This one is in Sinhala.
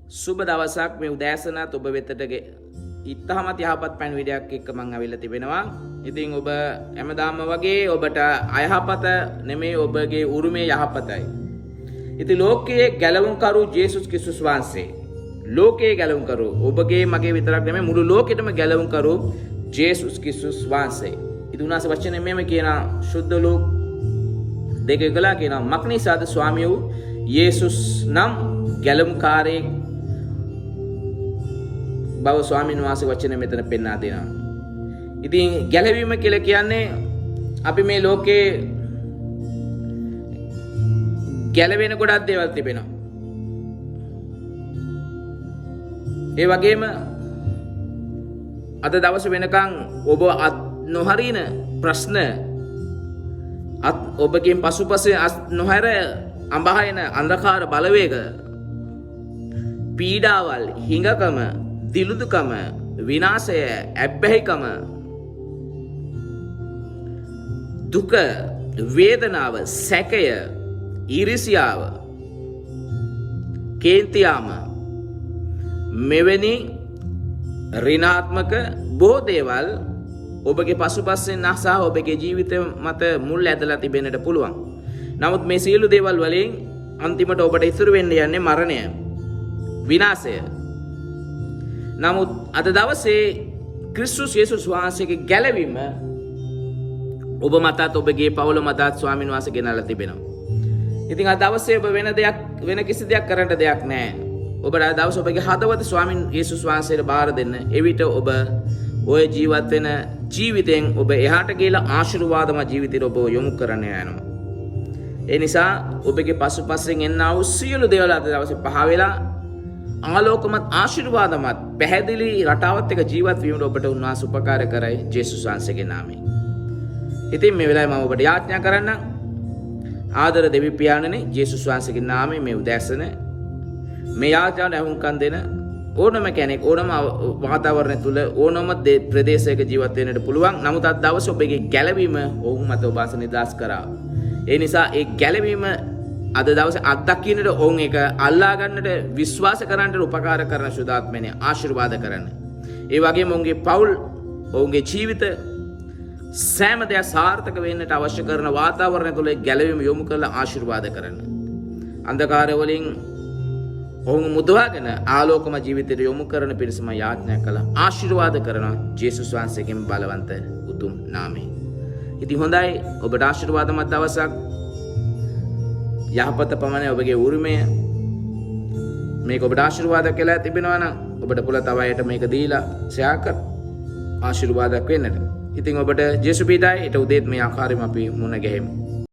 සුබ දවසක් මේ උදෑසනත් ඔබ වෙතට ඉතාමත් යහපත් පණිවිඩයක් එක්ක මම අවිල්ලා තිබෙනවා. ඉතින් ඔබ හැමදාම වගේ ඔබට අයහපත නෙමෙයි ඔබගේ උරුමේ යහපතයි. ඉතින් ලෝකයේ ගැලවුම්කරු ජේසුස් ක්‍රිස්තුස් වහන්සේ. ලෝකයේ ගැලවුම්කරු ඔබගේ මගේ විතරක් නෙමෙයි මුළු ලෝකෙටම ගැලවුම්කරු ජේසුස් ක්‍රිස්තුස් වහන්සේ. ඉතින් උනාසේ වචනේ මෙහෙම කියන සුද්ධ ලෝක 2:11 කියන මක්නිසාද ස්වාමියෝ යේසුස් නම් ගැලවුම්කාරයෙක් බව ස්වාමීන් වහන්සේ වචනේ මෙතන පෙන්වා දෙනවා. ඉතින් ගැලවීම කියලා කියන්නේ අපි මේ ලෝකේ ගැලවෙන ගොඩක් දේවල් තිබෙනවා. ඒ වගේම අද දවස වෙනකන් ඔබ නොහරින ප්‍රශ්න ඔබගෙන් පසුපස නොහැර අඹහයන අන්ධකාර බලවේග පීඩාවල් හිඟකම දිලුදුකම විනාශය ඇබ්බැහිකම දුක වේදනාව සැකය ඊර්ෂ්‍යාව කේන්තියාම මෙවැනි ඍණාත්මක බොහෝ දේවල් ඔබගේ පසුපසෙන් නැසා ඔබගේ ජීවිතය මත මුල් ඇදලා තිබෙන්නට පුළුවන්. නමුත් මේ සියලු දේවල් වලින් අන්තිමට ඔබට ඉතුරු වෙන්න යන්නේ මරණය විනාශය. නමුත් අද දවසේ ක්‍රිස්තුස් යේසුස් වහන්සේගේ ගැලවීම ඔබ මතත් ඔබගේ පවුල මතත් ස්වාමීන් වහන්සේ ගෙනල්ලා තිබෙනවා. ඉතින් අද දවසේ ඔබ වෙන කිසි දෙයක් කරන්න දෙයක් නැහැ. ඔබට අද දවසේ ඔබගේ හදවත ස්වාමීන් යේසුස් වහන්සේට බාර දෙන්න. එවිට ඔබ ඔය ජීවත් වෙන ජීවිතෙන් ඔබ එහාට ගිහලා ආශිර්වාදමත් ජීවිතයට ඔබ යොමු කරන්න යනවා. ඒ නිසා ඔබගේ පසුපසෙන් එන්නා වූ සියලු දේවල් අද දවසේ පහ වෙලා ආලෝකමත් ආශිර්වාදමත් පැහැදිලි රටාවත් එක්ක ජීවත් වීමට ඔබට උන්වහන්සේ උපකාර කරයි ජේසුස් වහන්සේගේ නාමයෙන්. ඉතින් මේ වෙලාවේ මම ඔබට යාඥා කරන්නම් ආදර දෙවි පියාණනේ ජේසුස් වහන්සේගේ නාමයෙන් මේ උදෑසන මේ යාඥාවට අහුම්කම් දෙන ඕනම කෙනෙක් ඕනම වාතාවරණය තුල ඕනම ප්‍රදේශයක ජීවත් වෙන්නට පුළුවන්. නමුත් අද දවසේ ඔබගේ ගැලවීම ඔවුන් මත ඔබ අස නිදාස් කරා. ඒ නිසා ඒ ගැලවීම අද දවසේ අත්දකින්නට ඔවුන් ඒක අල්ලා ගන්නට විශ්වාස කරන්නට උපකාර කරන සුදාත්මනේ ආශිර්වාද කරන්න. ඒ වගේම ඔවුන්ගේ පවුල් ඔවුන්ගේ ජීවිත සෑම දෙයක් සාර්ථක වෙන්නට අවශ්‍ය කරන වාතාවරණය තුළ ගැලවීම යොමු කරලා ආශිර්වාද කරන්න. අන්ධකාරය වලින් ඔවුන් මුදවාගෙන ආලෝකම ජීවිතයට යොමු කරන පිරිසම යාඥා කළා. ආශිර්වාද කරනවා ජේසුස් වහන්සේගෙන් බලවන්ත උතුම් නාමයෙන්. ඉතින් හොඳයි ඔබට ආශිර්වාදමත් දවසක්. යහපත පමණයි ඔබගේ උරුමය. මේක ඔබට ආශිර්වාදයක් කියලා තිබෙනවා නම් ඔබට පුළුවන් තව අයට මේක දීලා ෂෙයා කර ආශිර්වාදයක් වෙන්නට. ඉතින් ඔබට ජේසු පිටයි ඊට උදේත් මේ ආකාරයෙන්ම අපි මුණ ගැහෙමු.